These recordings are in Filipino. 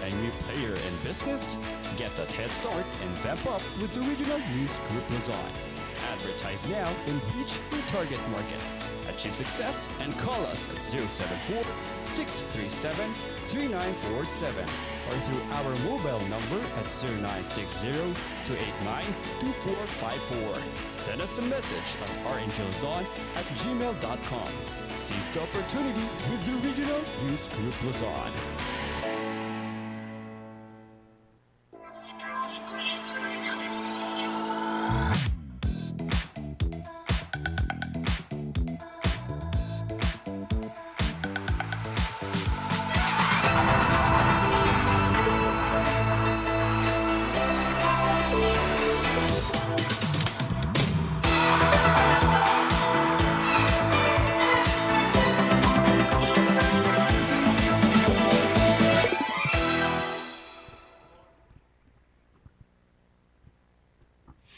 a new player in business? Get that head start and vamp up with the Regional News Group Luzon. Advertise now and reach your target market. Achieve success and call us at 074-637-3947 or through our mobile number at 0960-289-2454. Send us a message at rngluzon@gmail.com. Seize the opportunity with the Regional News Group Luzon.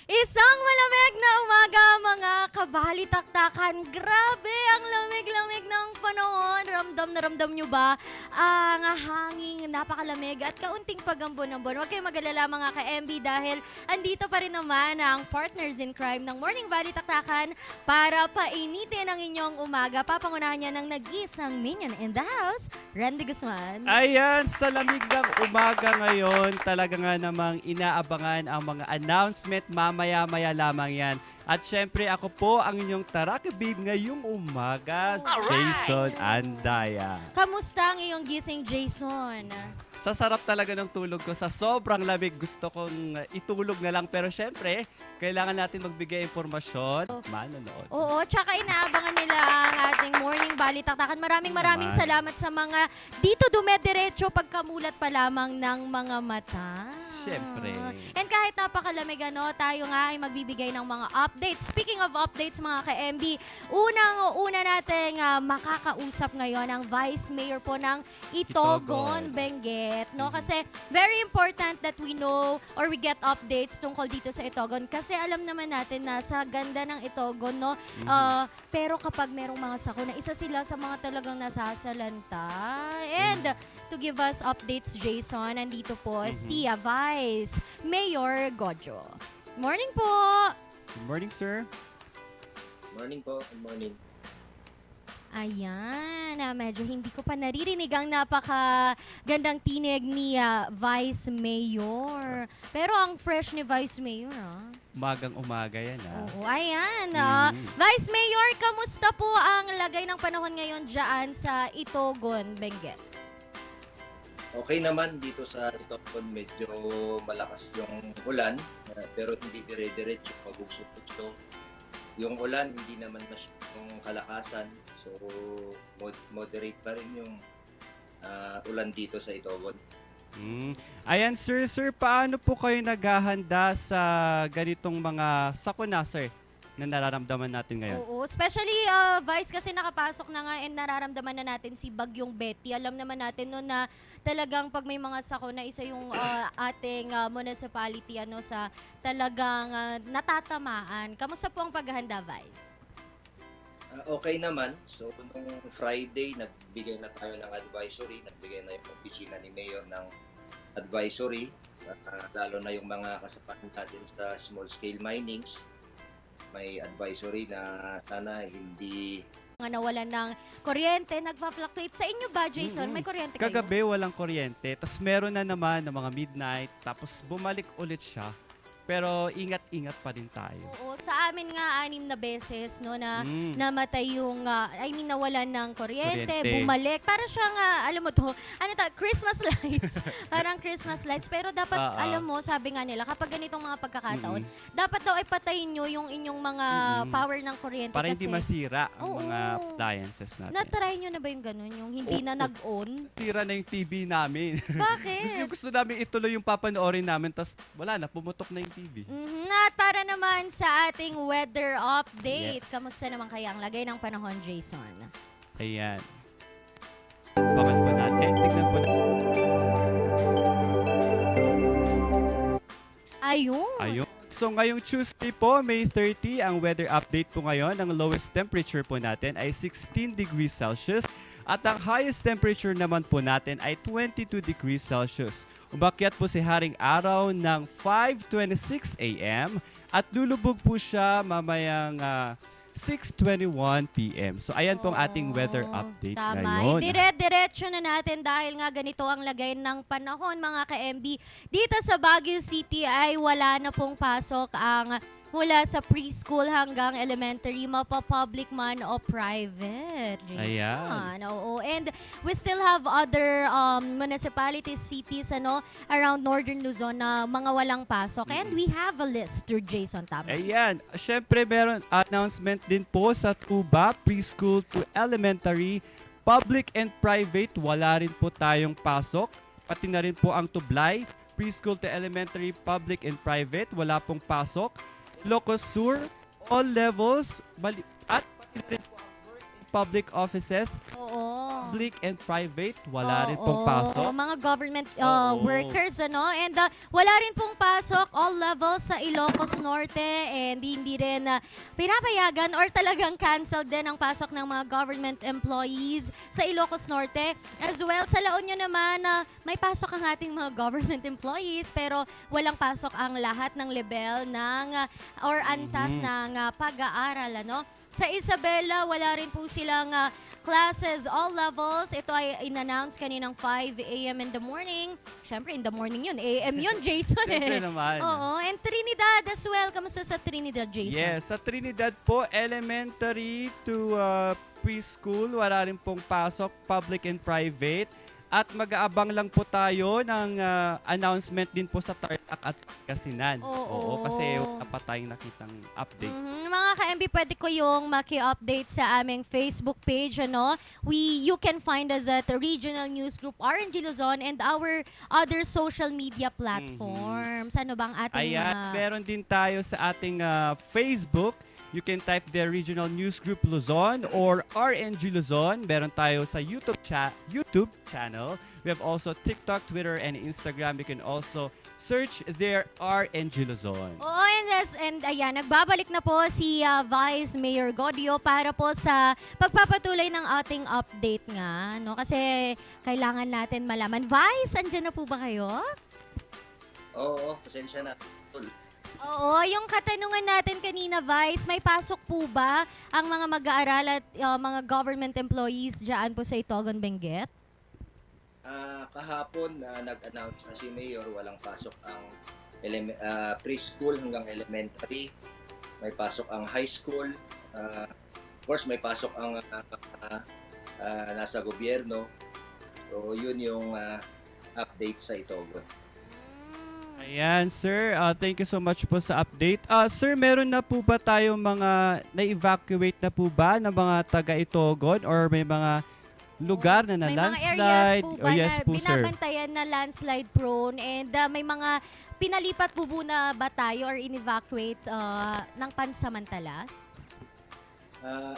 Isang malamig na umaga mga kabalitaktakan. Grabe ang lamig-lamig ng panahon. Ramdam na ramdam nyo ba ang hanging napakalamig at kaunting pagambon-ambon? Huwag kayong mag-alala mga ka-MB dahil andito pa rin naman ang partners in crime ng Morning Balitaktakan para painitin ang inyong umaga. Papangunahan niya ng nag-isang minion in the house, Randy Guzman. Ayan, sa lamig ng umaga ngayon, talaga nga namang inaabangan ang mga announcement. Mamaya-maya lamang yan. At syempre, ako po ang inyong tarakabib ngayong umaga, Jason Andaya. Kamusta ang iyong gising, Jason? Sa sarap talaga ng tulog ko. Sa sobrang lamig, gusto kong itulog na lang. Pero syempre, kailangan natin magbigay informasyon. Manonood. Oo, tsaka inaabangan nila ang ating morning balitaktakan. Maraming salamat sa mga dito dumediretso pagkamulat pa lamang ng mga mata. Syempre. And kahit napakalamig tayo nga ay magbibigay ng mga updates. Speaking of updates mga ka-MB, unang-una nating makakausap ngayon ang Vice Mayor po ng Itogon, Benguet. No? Kasi very important that we know or we get updates tungkol dito sa Itogon. Kasi alam naman natin na sa ganda ng Itogon, no? Pero kapag merong mga sakuna, isa sila sa mga talagang nasasalanta. And to give us updates, Jason, nandito po si Vice Mayor Godjo. Morning po! Good morning, sir. Morning po. Good morning. Ayan, medyo hindi ko pa naririnig ang napakagandang tinig ni Vice Mayor. Pero ang fresh ni Vice Mayor, Umagang umaga yan, Oo, ayan. Vice Mayor, kamusta po ang lagay ng panahon ngayon dyan sa Itogon, Benguet? Okay naman dito sa Itogon, medyo malakas yung ulan, pero hindi dire-diretso pag-usok-usok. Yung ulan, hindi naman masyadong kalakasan, so moderate pa rin yung ulan dito sa Itogon. Ayan, sir, paano po kayo naghahanda sa ganitong mga sakuna, sir, na nararamdaman natin ngayon? Oo, especially Vice kasi nakapasok na nga and nararamdaman na natin si Bagyong Betty. Alam naman natin no na talagang pag may mga sakuna, isa yung ating municipality sa talagang natatamaan. Kamusta po ang paghahanda, Vice? Okay naman. So, nung Friday, nagbigay na tayo ng advisory. Nagbigay na yung opisina ni Mayor ng advisory. Lalo na yung mga kasamahan natin sa small-scale minings. May advisory na sana hindi Mga nawalan ng kuryente, nagpa-fluctuate. Sa inyo ba, Jason? May kuryente kayo? Kagabi walang kuryente, tapos meron na naman ng mga midnight, tapos bumalik ulit siya. Pero ingat-ingat pa rin tayo. Oo, sa amin nga 6 na beses na namatay yung nawalan ng kuryente, bumalik. Para siyang alam mo to, Christmas lights. Parang Christmas lights, pero dapat alam mo, sabi nga nila, kapag ganitong mga pagkakataon, dapat daw ay patayin nyo yung inyong mga power ng kuryente para kasi hindi masira ang mga appliances natin. Na-try nyo na ba yung ganun, yung hindi na nag-on? Sira na yung TV namin. Bakit? gusto namin ituloy yung papanoorin namin, tapos wala na, pumutok na yung TV. At para naman sa ating weather update, Yes. kamusta naman kaya ang lagay ng panahon, Jason? Ayan. Bakit po natin? Tignan po natin. Ayun. So ngayong Tuesday po, May 30, ang weather update po ngayon, ang lowest temperature po natin ay 16 degrees Celsius. At ang highest temperature naman po natin ay 22 degrees Celsius. Umakyat po si Haring Araw ng 5:26 a.m. at lulubog po siya mamayang 6:21 p.m. So ayan pong ating weather update tama. ngayon. Dire-diretso na natin dahil nga ganito ang lagay ng panahon mga ka-MB. Dito sa Baguio City ay wala na pong pasok ang mula sa preschool hanggang elementary, mapa-public man o private. Ayan. Oo. And we still have other municipalities, cities around Northern Luzon na mga walang pasok. And we have a list to Jason, tama? Ayan. Siyempre, meron announcement din po sa Tuba, preschool to elementary, public and private, wala rin po tayong pasok. Pati na rin po ang Tublay, preschool to elementary, public and private, wala pong pasok. Ilocos Sur, all levels, at pati rin po ang work in public offices, Oo. public and private, wala rin pong pasok. Oo, mga government Oo. workers, and wala rin pong pasok, all levels sa Ilocos Norte, and hindi rin pinapayagan or talagang canceled din ang pasok ng mga government employees sa Ilocos Norte. As well, sa La Union naman, may pasok ang ating mga government employees, pero walang pasok ang lahat ng level ng or antas ng pag-aaral, Sa Isabela, wala rin po silang classes, all levels. Ito ay in-announce kaninang 5 a.m. in the morning. Siyempre, in the morning yun. AM yun, Jason. Siyempre naman. Oo. And Trinidad as well. Kamusta sa Trinidad, Jason? Yes, sa Trinidad po, elementary to preschool, wala rin pong pasok, public and private. At mag-aabang lang po tayo ng announcement din po sa Tarlac at Pangasinan. Oo. Kasi wala pa tayong nakitang update. Mga ka-MB, pwede ko yung maki-update sa aming Facebook page. You can find us at the Regional News Group RNG Luzon and our other social media platforms. Ano bang ating Ayan, meron din tayo sa ating Facebook. You can type the Regional News Group Luzon or RNG Luzon. Meron tayo sa YouTube channel. We have also TikTok, Twitter, and Instagram. You can also search there RNG Luzon. Oo, and ayan, nagbabalik na po si Vice Mayor Godio para po sa pagpapatuloy ng ating update nga. Kasi kailangan natin malaman. Vice, andyan na po ba kayo? Oo, pasensya na. Oo, yung katanungan natin kanina, Vice, may pasok po ba ang mga mag-aaral at mga government employees dyan po sa Itogon, Benguet? Kahapon nag-announce na si Mayor walang pasok ang preschool hanggang elementary. May pasok ang high school. Of course, may pasok ang nasa gobyerno. So, yun yung update sa Itogon. Ayan, sir. Thank you so much po sa update. Sir, meron na po ba tayong mga na-evacuate na po ba ng mga taga-Itogon or may mga lugar na May na-landslide? mga areas po ba yes, na po, sir. binabantayan na landslide prone and may mga pinalipat po na ba tayo or in-evacuate ng pansamantala?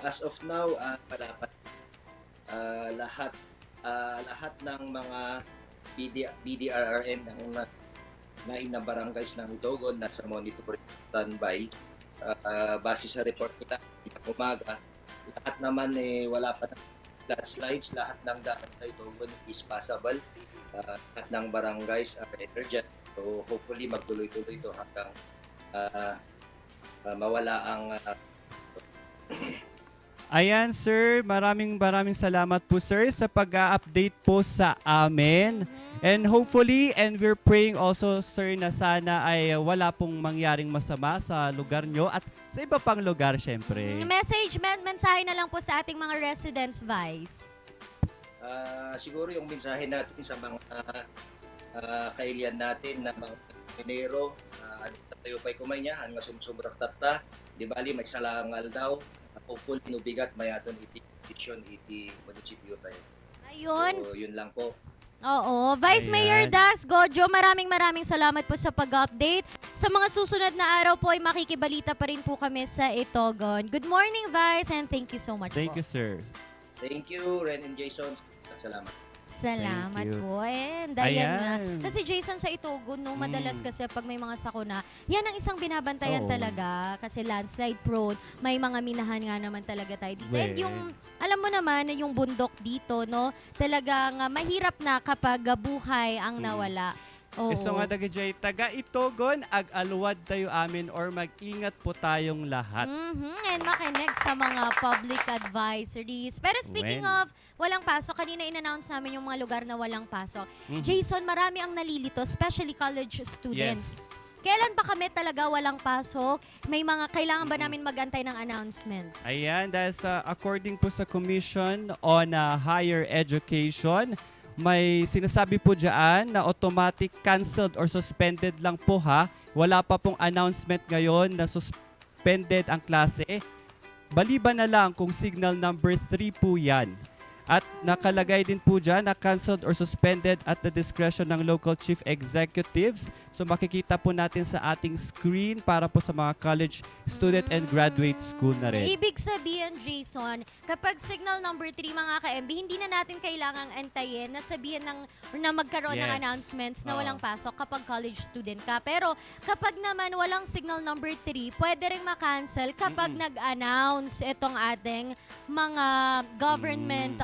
As of now, wala pa. Lahat ng mga BDRRM na barangays ng Itogon nasa monitoring standby. Base sa report nila umaga, lahat naman wala pa ng landslides, lahat ng daan sa Itogon is passable. Lahat ng barangays are energetic. So hopefully magtuloy-tuloy ito hanggang mawala ang Ayan, sir. Maraming salamat po, sir, sa pag-update po sa amin. And hopefully, and we're praying also, sir, na sana ay wala pong mangyaring masama sa lugar nyo at sa iba pang lugar, syempre. Mensahe na lang po sa ating mga residents, Vice. siguro yung mensahe natin sa mga kailian natin na mga minero, tayo pa'y kumay niya, hanga sumsumrak tata, di bali may salangal daw, hopefully nubigat may aton iti petition iti munisipyo tayo. Ayun. So, yun lang po. Oo. Vice Mayor Ayan. Das Gojo, maraming salamat po sa pag-update. Sa mga susunod na araw po ay makikibalita pa rin po kami sa Itogon. Good morning, Vice, and thank you so much Thank po. you, sir. Thank you, Ren and Jason. At salamat. Salamat Thank you. po. And ayan nga. Ayan. Kasi Jason sa Itogon, no, madalas kasi pag may mga sakuna, yan ang isang binabantayan Oo. talaga. Kasi landslide prone, may mga minahan nga naman talaga tayo dito. And Well. yung, alam mo naman, yung bundok dito, no, talagang mahirap na kapag buhay ang nawala. Oo. So nga dagajay taga Itogon, ag-aluwad tayo amin or mag-ingat po tayong lahat. And makinig sa mga public advisories. Pero speaking of walang pasok, kanina in-announce namin yung mga lugar na walang pasok. Jason, marami ang nalilito, especially college students. Yes. Kailan ba kami talaga walang pasok? May mga kailangan ba namin mag-antay ng announcements? Ayan, dahil sa according po sa Commission on Higher Education, may sinasabi po dyan na automatic canceled or suspended lang po ha. Wala pa pong announcement ngayon na suspended ang klase. Baliban na lang kung signal number 3 po yan. At nakalagay din po dyan na canceled or suspended at the discretion ng local chief executives. So makikita po natin sa ating screen para po sa mga college student and graduate school na rin. Ibig sabihin, Jason, kapag signal number 3 mga ka-MB, hindi na natin kailangang antayin na sabihin na magkaroon ng Yes. announcements na Oo. walang pasok kapag college student ka. Pero kapag naman walang signal number 3, pwede ring ma-cancel kapag nag-announce itong ating mga government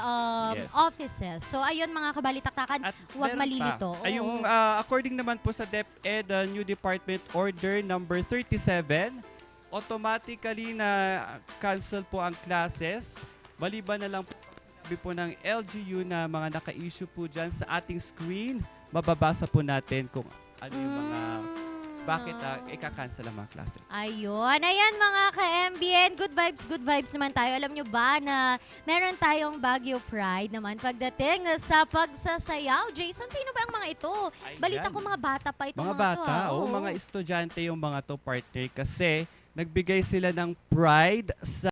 Yes. offices. So ayun mga kabalitaktakan, At huwag meron malilito. pa. Ay, Oo. yung according naman po sa DepEd New Department Order number 37, automatically na cancel po ang classes. Maliban na lang po, sabi po ng LGU na mga naka-issue po dyan sa ating screen. Mababasa po natin kung ano yung mga bakit ika-cancel ang mga klase. Ayun. Ayan mga ka-MBN. Good vibes naman tayo. Alam nyo ba na meron tayong Baguio Pride naman pagdating sa pagsasayaw? Jason, sino ba ang mga ito? Ayan. Balita ko mga bata pa itong Mga mga to. bata, Oo. mga estudyante yung mga to partner kasi nagbigay sila ng pride sa